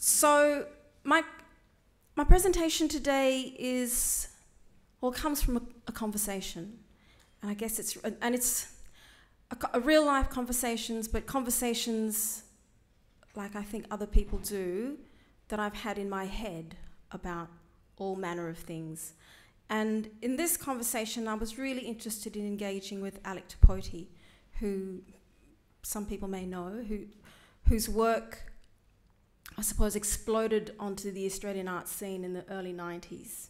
So my presentation today comes from a conversation, and I guess it's a real life conversations, but conversations like I think other people do that I've had in my head about all manner of things. And in this conversation, I was really interested in engaging with Alick Tipoti, who some people may know, whose work, I suppose, exploded onto the Australian art scene in the early 90s.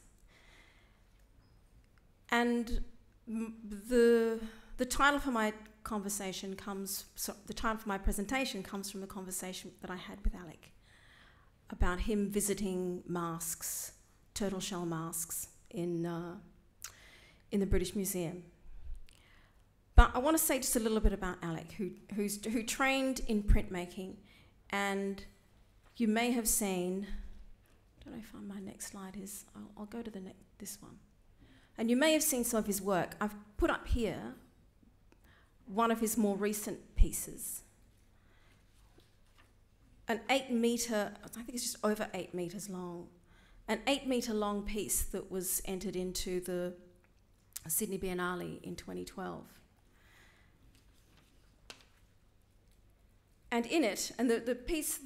And the title for my presentation comes from the conversation that I had with Alick about him visiting masks, turtle shell masks, in the British Museum. But I want to say just a little bit about Alick, who trained in printmaking, and you may have seen, I don't know if my next slide is, I'll go to this one. And you may have seen some of his work. I've put up here one of his more recent pieces. An 8 metre, I think it's just over 8 metres long, an 8 metre long piece that was entered into the Sydney Biennale in 2012. And in it, and the piece,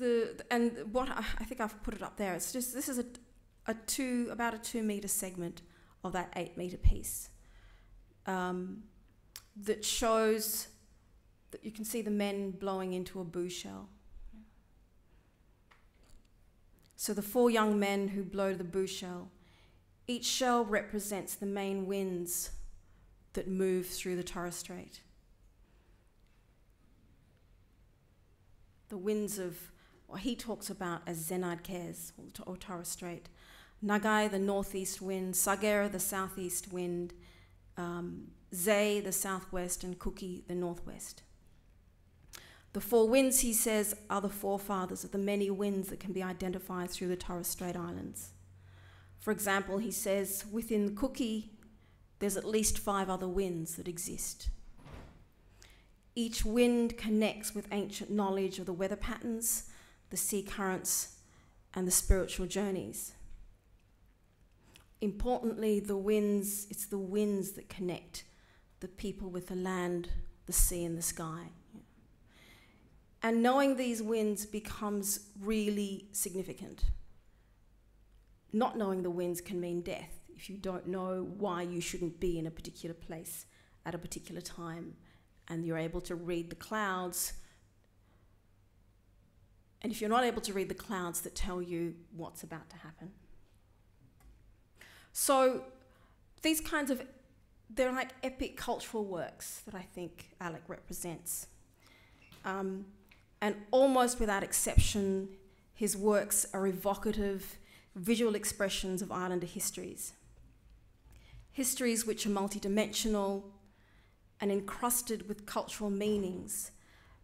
and what I think I've put it up there, it's just, this is about a 2 metre segment of that 8 metre piece that shows that you can see the men blowing into a boo shell. So the 4 young men who blow the boo shell, each shell represents the main winds that move through the Torres Strait. The winds of what he talks about as Zenad Cairns, or Torres Strait. Nagai, the northeast wind, Sagera, the southeast wind, Zegey, the southwest, and Cookie, the northwest. The 4 winds, he says, are the forefathers of the many winds that can be identified through the Torres Strait Islands. For example, he says, within Cookie, there's at least 5 other winds that exist. Each wind connects with ancient knowledge of the weather patterns, the sea currents, and the spiritual journeys. Importantly, it's the winds that connect the people with the land, the sea, and the sky. And knowing these winds becomes really significant. Not knowing the winds can mean death if you don't know why you shouldn't be in a particular place at a particular time, and you're able to read the clouds. And if you're not able to read the clouds that tell you what's about to happen. So these kinds of, they're like epic cultural works that I think Alick represents. And almost without exception, his works are evocative, visual expressions of Islander histories. Histories which are multidimensional and encrusted with cultural meanings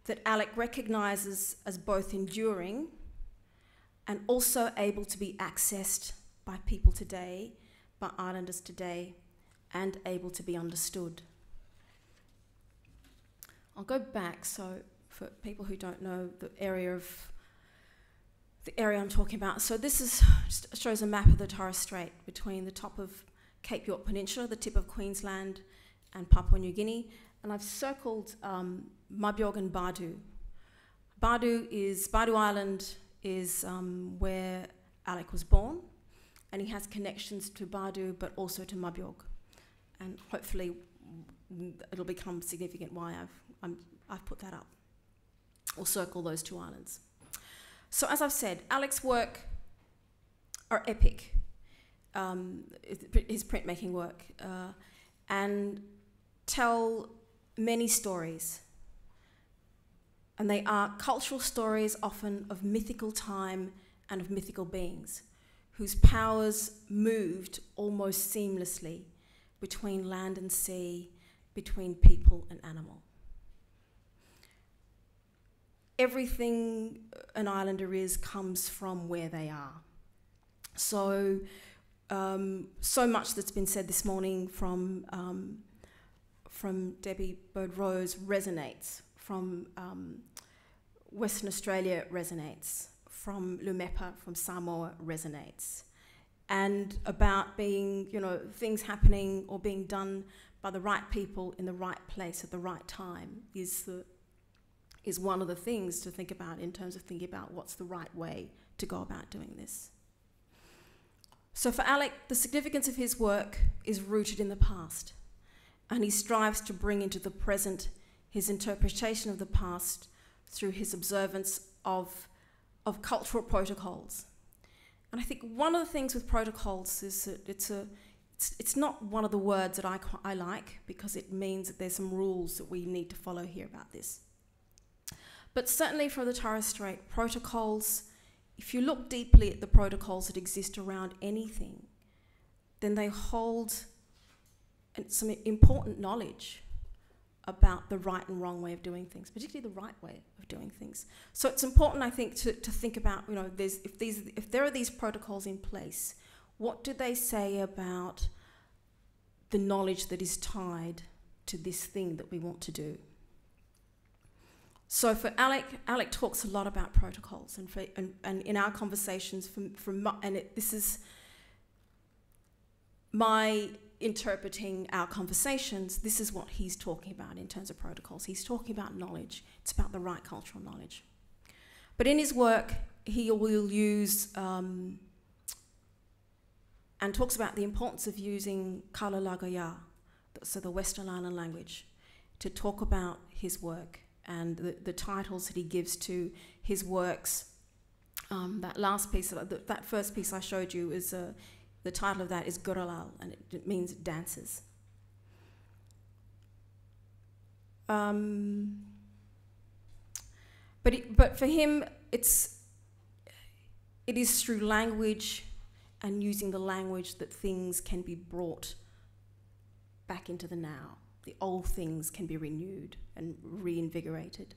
that Alick recognises as both enduring and also able to be accessed by people today, by Islanders today, and able to be understood. I'll go back, so for people who don't know the area I'm talking about. So this just shows a map of the Torres Strait between the top of Cape York Peninsula, the tip of Queensland, and Papua New Guinea. And I've circled Mabiog and Badu. Badu Island is where Alick was born, and he has connections to Badu, but also to Mabiog. And hopefully it'll become significant why I've put that up, or circle those 2 islands. So as I've said, Alick's work are epic, his printmaking work, and tell many stories. And they are cultural stories, often of mythical time and of mythical beings, whose powers moved almost seamlessly between land and sea, between people and animal. Everything an Islander is comes from where they are. So much that's been said this morning from Debbie Bird-Rose resonates, from Western Australia resonates, from Lumepa, from Samoa, resonates. And about being, you know, things happening or being done by the right people in the right place at the right time is one of the things to think about in terms of thinking about what's the right way to go about doing this. So for Alick, the significance of his work is rooted in the past, and he strives to bring into the present his interpretation of the past through his observance of cultural protocols. And I think one of the things with protocols is that it's not one of the words that I like, because it means that there's some rules that we need to follow here about this. But certainly for the Torres Strait, protocols, if you look deeply at the protocols that exist around anything, then they hold some important knowledge about the right and wrong way of doing things, particularly the right way of doing things. So it's important, I think, to think about, you know, if there are these protocols in place, what do they say about the knowledge that is tied to this thing that we want to do? So for Alick talks a lot about protocols, and in our conversations, this is my interpreting our conversations, this is what he's talking about in terms of protocols. He's talking about knowledge. It's about the right cultural knowledge. But in his work, he will use, and talks about the importance of using Kalalagaya, so the Western Island language, to talk about his work and the titles that he gives to his works. That last piece, that first piece I showed you, is the title of that is Guralal, and it means dances. But for him, it is through language and using the language that things can be brought back into the now. The old things can be renewed and reinvigorated.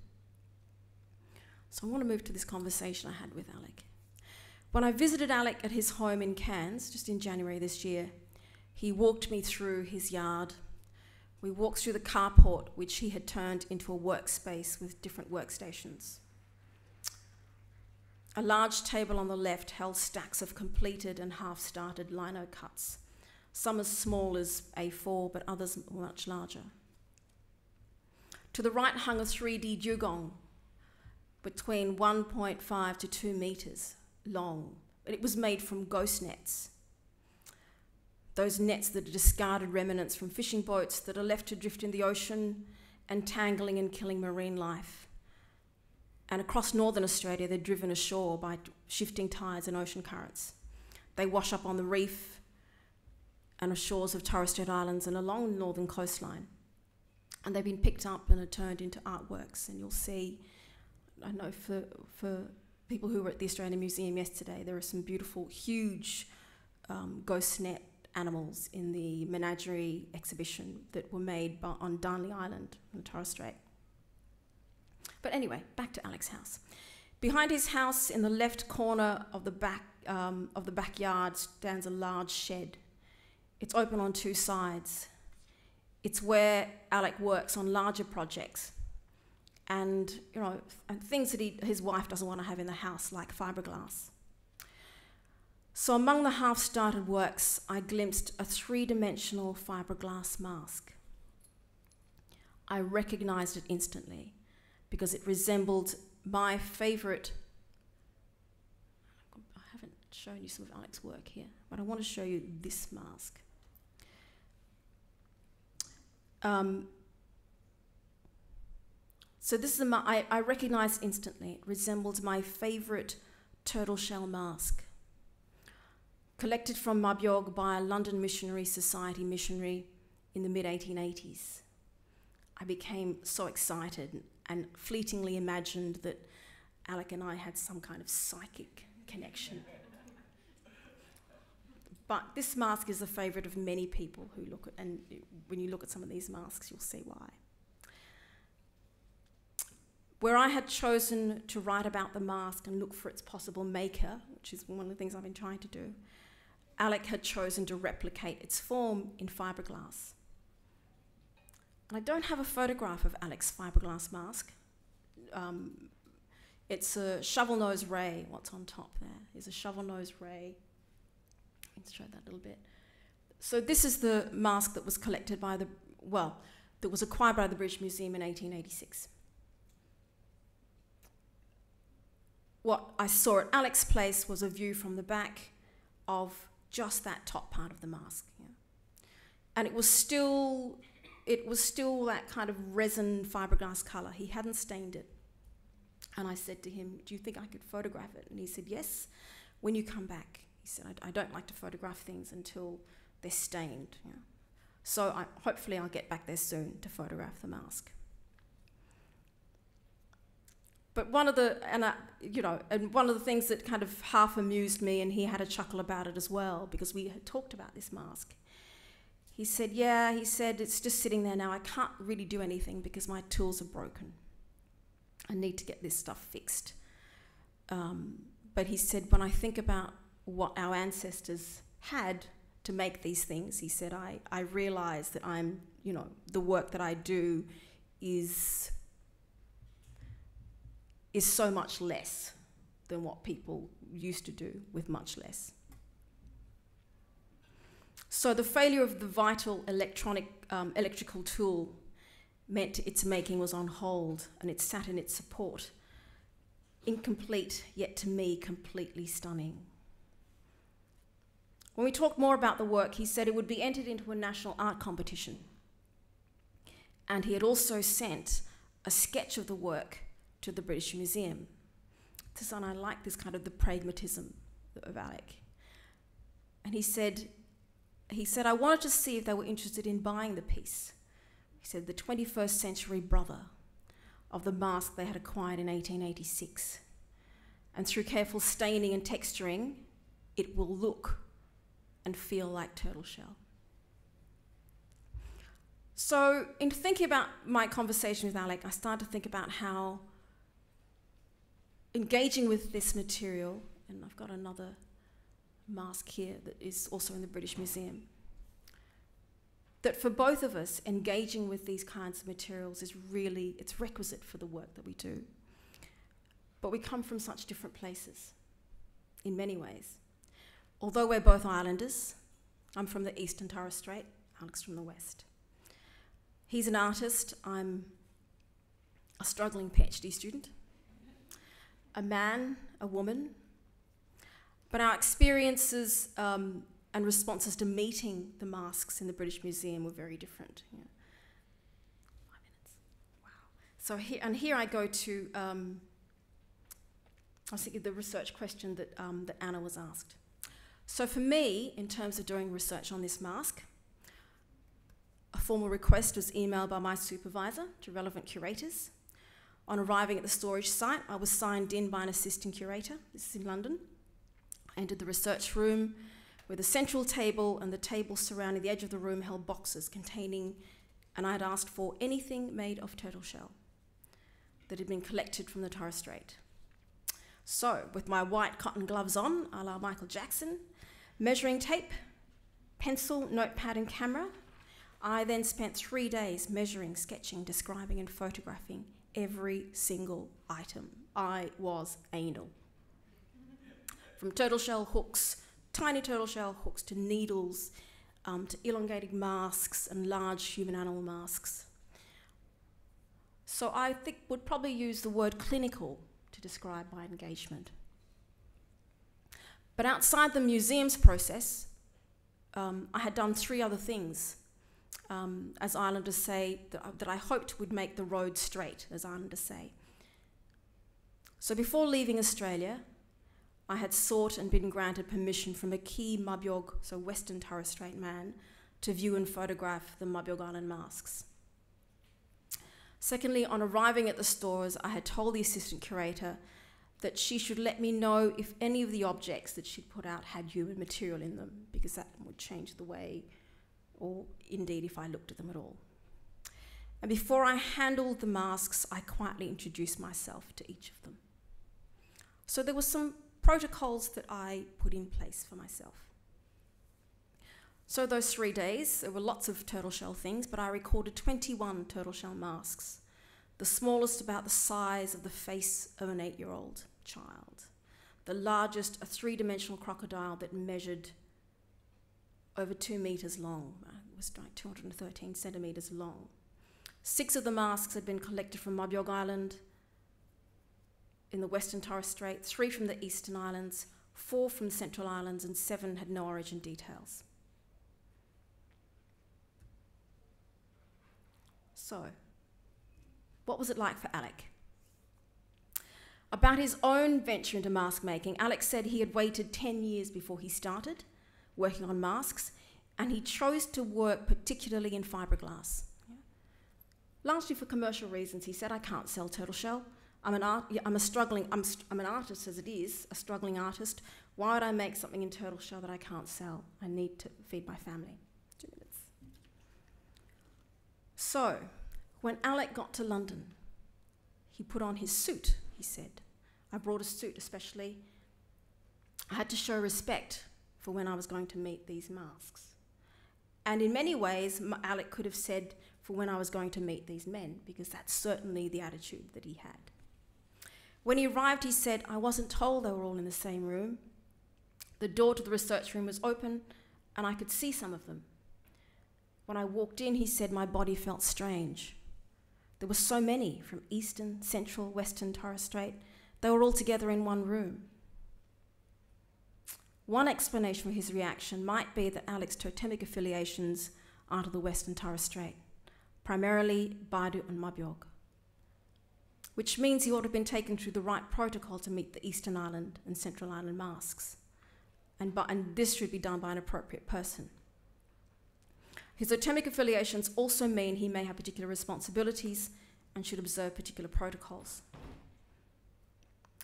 So I want to move to this conversation I had with Alick. When I visited Alick at his home in Cairns, just in January this year, he walked me through his yard. We walked through the carport, which he had turned into a workspace with different workstations. A large table on the left held stacks of completed and half-started lino cuts, some as small as A4, but others much larger. To the right hung a 3D dugong, between 1.5 to 2 meters long, but it was made from ghost nets. Those nets that are discarded remnants from fishing boats that are left to drift in the ocean, entangling and killing marine life. And across northern Australia, they're driven ashore by shifting tides and ocean currents. They wash up on the reef and the shores of Torres Strait Islands and along the northern coastline. And they've been picked up and are turned into artworks. And you'll see, I know for people who were at the Australian Museum yesterday, there are some beautiful, huge ghost net animals in the menagerie exhibition that were made on Darnley Island on the Torres Strait. But anyway, back to Alick's house. Behind his house, in the left corner of the backyard, stands a large shed. It's open on 2 sides. It's where Alick works on larger projects, and things that his wife doesn't want to have in the house, like fiberglass. So among the half-started works, I glimpsed a 3-dimensional fiberglass mask. I recognized it instantly because it resembled my favorite. I haven't shown you some of Alick's work here, but I want to show you this mask. So this is I recognized instantly. It resembled my favorite turtle shell mask. Collected from Mabiog by a London Missionary Society missionary in the mid-1880s. I became so excited and fleetingly imagined that Alick and I had some kind of psychic connection. But this mask is a favourite of many people who look at, and when you look at some of these masks, you'll see why. Where I had chosen to write about the mask and look for its possible maker, which is one of the things I've been trying to do, Alick had chosen to replicate its form in fiberglass. And I don't have a photograph of Alick's fiberglass mask. It's a shovel-nosed ray. What's on top there is a shovel-nosed ray. Let's show that a little bit. So this is the mask that was collected by that was acquired by the British Museum in 1886. What I saw at Alick's place was a view from the back of just that top part of the mask. Yeah. And it was still that kind of resin fiberglass colour. He hadn't stained it. And I said to him, do you think I could photograph it? And he said, yes, when you come back. He said, I don't like to photograph things until they're stained. Yeah. So hopefully I'll get back there soon to photograph the mask. But one of the things that kind of half amused me, and he had a chuckle about it as well, because we had talked about this mask. He said, it's just sitting there now. I can't really do anything because my tools are broken. I need to get this stuff fixed. But he said, when I think about what our ancestors had to make these things, he said, I realise that the work that I do is so much less than what people used to do with much less. So the failure of the vital electrical tool meant its making was on hold, and it sat in its support, incomplete, yet to me completely stunning. When we talked more about the work, he said it would be entered into a national art competition. And he had also sent a sketch of the work to the British Museum. And I like this kind of the pragmatism of Alick. And he said, I wanted to see if they were interested in buying the piece. He said, the 21st century brother of the mask they had acquired in 1886. And through careful staining and texturing, it will look and feel like turtle shell. So in thinking about my conversation with Alick, I started to think about how engaging with this material, and I've got another mask here that is also in the British Museum, that for both of us, engaging with these kinds of materials is really, it's requisite for the work that we do. But we come from such different places, in many ways. Although we're both islanders, I'm from the eastern Torres Strait, Alick's from the west. He's an artist, I'm a struggling PhD student, a man, a woman, but our experiences and responses to meeting the masks in the British Museum were very different. Yeah. 5 minutes, wow. So here I go to, I was thinking the research question that Anna was asked. So for me, in terms of doing research on this mask, a formal request was emailed by my supervisor to relevant curators. On arriving at the storage site, I was signed in by an assistant curator. This is in London. I entered the research room with a central table, and the tables surrounding the edge of the room held boxes containing, and I had asked for anything made of turtle shell that had been collected from the Torres Strait. So, with my white cotton gloves on, a la Michael Jackson, measuring tape, pencil, notepad and camera, I then spent 3 days measuring, sketching, describing and photographing every single item. I was anal. From turtle shell hooks, tiny turtle shell hooks, to needles, to elongated masks and large human animal masks. So I think would probably use the word clinical to describe my engagement. But outside the museum's process, I had done 3 other things, as islanders say, that I hoped would make the road straight, as islanders say. So before leaving Australia, I had sought and been granted permission from a key Mabyog, so Western Torres Strait man, to view and photograph the Mabyog Island masks. Secondly, on arriving at the stores, I had told the assistant curator that she should let me know if any of the objects that she'd put out had human material in them, because that would change the way, or indeed if I looked at them at all. And before I handled the masks, I quietly introduced myself to each of them. So there were some protocols that I put in place for myself. So those 3 days, there were lots of turtle shell things, but I recorded 21 turtle shell masks the smallest about the size of the face of an 8-year-old child, the largest a 3-dimensional crocodile that measured over 2 meters long. It was like 213 centimeters long. 6 of the masks had been collected from Waiben Island in the Western Torres Strait, 3 from the Eastern Islands, 4 from the Central Islands, and 7 had no origin details. So, what was it like for Alick? About his own venture into mask making, Alick said he had waited 10 years before he started working on masks, and he chose to work particularly in fiberglass. Largely for commercial reasons. He said, I can't sell turtle shell. I'm an artist as it is, a struggling artist. Why would I make something in turtle shell that I can't sell? I need to feed my family. 2 minutes. So, when Alick got to London, he put on his suit, he said. I brought a suit especially. I had to show respect for when I was going to meet these masks. And in many ways, Alick could have said, for when I was going to meet these men, because that's certainly the attitude that he had. When he arrived, he said, I wasn't told they were all in the same room. The door to the research room was open, and I could see some of them. When I walked in, he said, my body felt strange. There were so many from Eastern, Central, Western Torres Strait. They were all together in one room. One explanation for his reaction might be that Alick's totemic affiliations are to the Western Torres Strait, primarily Badu and Mabiog, which means he ought to have been taken through the right protocol to meet the Eastern Island and Central Island masks, and this should be done by an appropriate person. His totemic affiliations also mean he may have particular responsibilities and should observe particular protocols.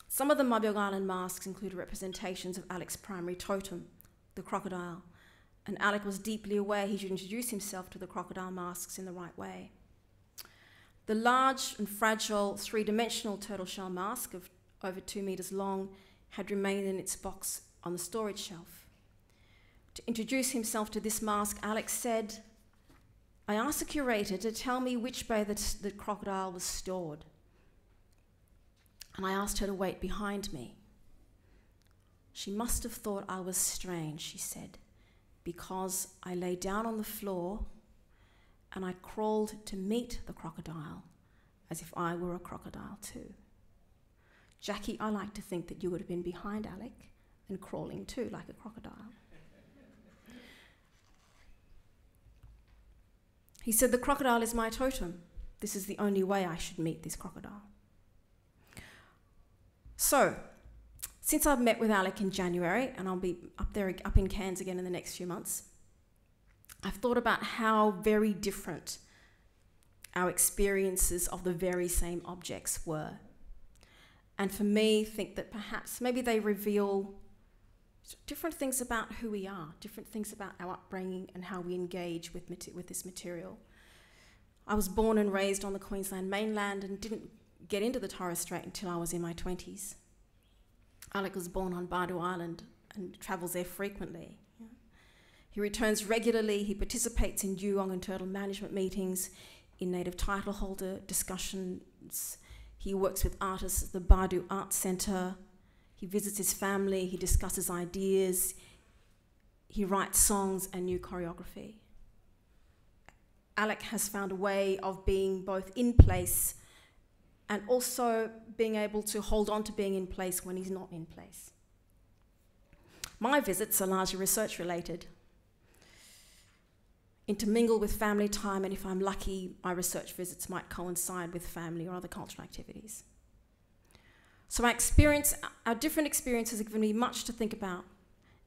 Some of the Waiben Island masks include representations of Alick's primary totem, the crocodile, and Alick was deeply aware he should introduce himself to the crocodile masks in the right way. The large and fragile 3-dimensional turtle shell mask of over 2 meters long had remained in its box on the storage shelf. To introduce himself to this mask, Alick said, I asked the curator to tell me which bay the crocodile was stored, and I asked her to wait behind me. She must have thought I was strange, she said, because I lay down on the floor and I crawled to meet the crocodile as if I were a crocodile too. Jackie, I like to think that you would have been behind Alick and crawling too like a crocodile. He said, the crocodile is my totem. This is the only way I should meet this crocodile. So, since I've met with Alick in January, and I'll be up in Cairns again in the next few months, I've thought about how very different our experiences of the very same objects were. And for me, think that perhaps maybe they reveal different things about who we are, different things about our upbringing and how we engage with this material. I was born and raised on the Queensland mainland and didn't get into the Torres Strait until I was in my 20s. Alick was born on Baiben Island and travels there frequently. He returns regularly, he participates in dugong and turtle management meetings, in native title holder discussions. He works with artists at the Badu Art Centre. He visits his family, he discusses ideas, he writes songs and new choreography. Alick has found a way of being both in place and also being able to hold on to being in place when he's not in place. My visits are largely research related. Intermingle with family time, and if I'm lucky, my research visits might coincide with family or other cultural activities. So our different experiences have given me much to think about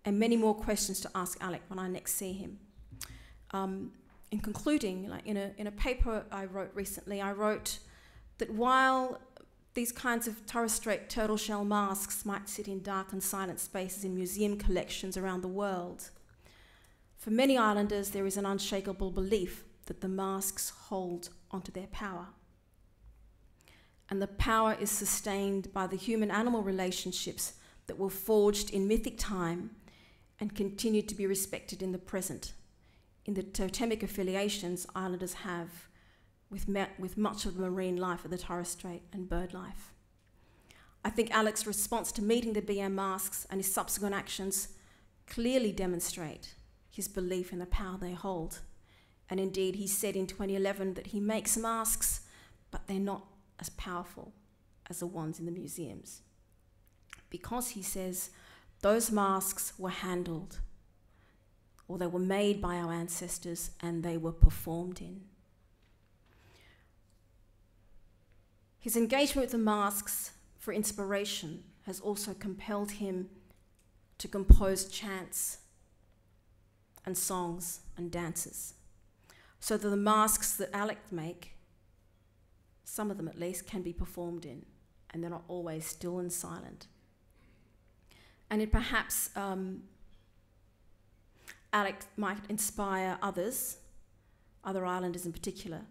and many more questions to ask Alick when I next see him. In concluding, like in a paper I wrote recently, I wrote that while these kinds of Torres Strait turtle shell masks might sit in dark and silent spaces in museum collections around the world, for many islanders there is an unshakable belief that the masks hold onto their power. And the power is sustained by the human-animal relationships that were forged in mythic time and continue to be respected in the present, in the totemic affiliations islanders have with much of the marine life of the Torres Strait and bird life. I think Alick's response to meeting the BM masks and his subsequent actions clearly demonstrate his belief in the power they hold. And indeed, he said in 2011 that he makes masks, but they're not as powerful as the ones in the museums. Because, he says, those masks were handled, or they were made by our ancestors, and they were performed in. His engagement with the masks for inspiration has also compelled him to compose chants and songs and dances, so that the masks that Alick make, some of them at least, can be performed in, and they're not always still and silent. And it perhaps Alick might inspire others, other islanders in particular,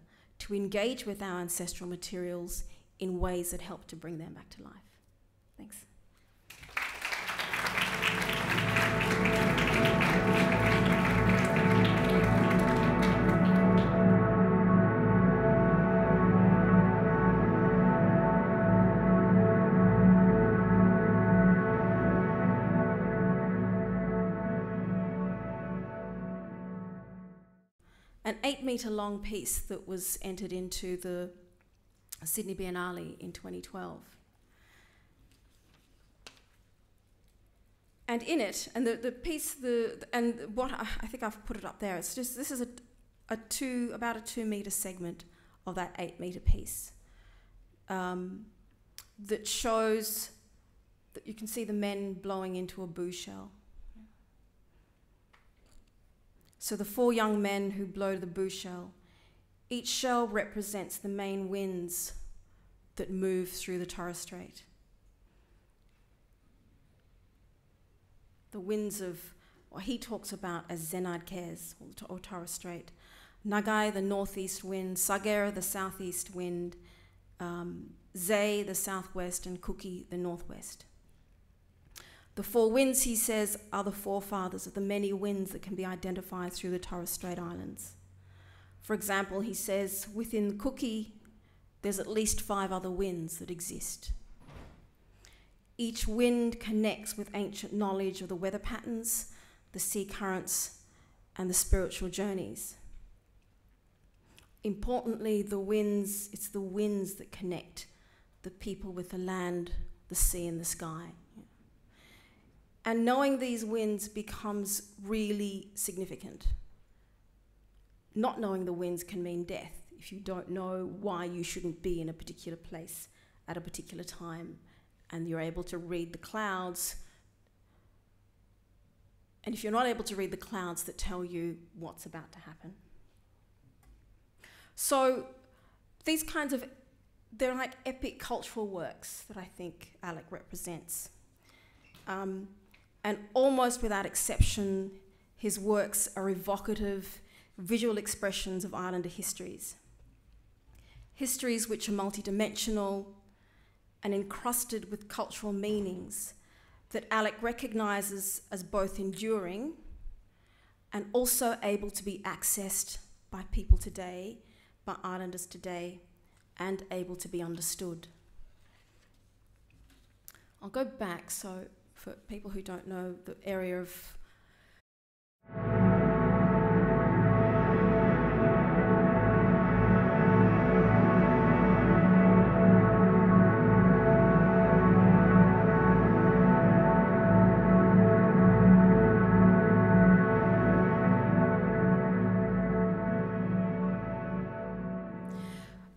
to engage with our ancestral materials in ways that help to bring them back to life. Thanks. An 8-metre long piece that was entered into the Sydney Biennale in 2012. And in it, and the piece, and what I think I've put it up there, it's just, this is about a 2-metre segment of that 8-metre piece that shows that you can see the men blowing into a boo shell. So the 4 young men who blow the boo shell, each shell represents the main winds that move through the Torres Strait. The winds of what he talks about as Cairns, or Torres Strait. Nagai, the northeast wind, Sagera, the southeast wind, Zegey, the southwest, and Kuki, the northwest. The 4 winds, he says, are the forefathers of the many winds that can be identified through the Torres Strait Islands. For example, he says, within Kuki, there's at least 5 other winds that exist. Each wind connects with ancient knowledge of the weather patterns, the sea currents, and the spiritual journeys. Importantly, it's the winds that connect the people with the land, the sea, and the sky. And knowing these winds becomes really significant. Not knowing the winds can mean death if you don't know why you shouldn't be in a particular place at a particular time, and you're able to read the clouds. And if you're not able to read the clouds that tell you what's about to happen. So these kinds of, they're like epic cultural works that I think Alick represents. And almost without exception, his works are evocative, visual expressions of Islander histories. Histories which are multidimensional and encrusted with cultural meanings that Alick recognises as both enduring and also able to be accessed by people today, by Islanders today, and able to be understood. I'll go back, so for people who don't know the area of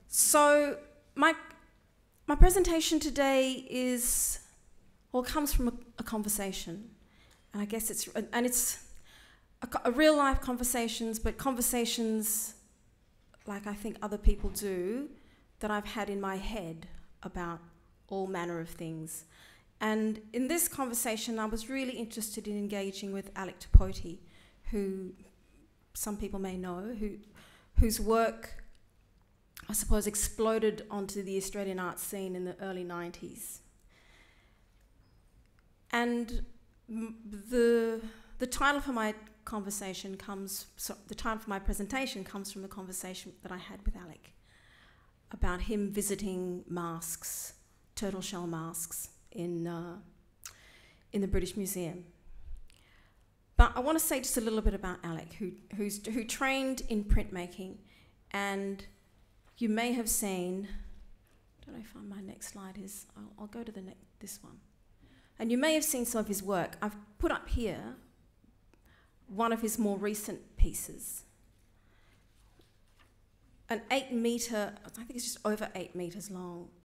So my presentation today comes from a conversation, and I guess it's a real life conversations, but conversations like I think other people do that I've had in my head about all manner of things. And in this conversation, I was really interested in engaging with Alick Tipoti, who some people may know, whose work, I suppose, exploded onto the Australian art scene in the early 90s. And the title for my conversation the title for my presentation comes from the conversation that I had with Alick about him visiting masks, turtle shell masks in the British Museum. But I want to say just a little bit about Alick, who trained in printmaking, and you may have seen, I don't know if my next slide is, I'll go to this one. And you may have seen some of his work. I've put up here one of his more recent pieces. An 8 metre, I think it's just over 8 metres long,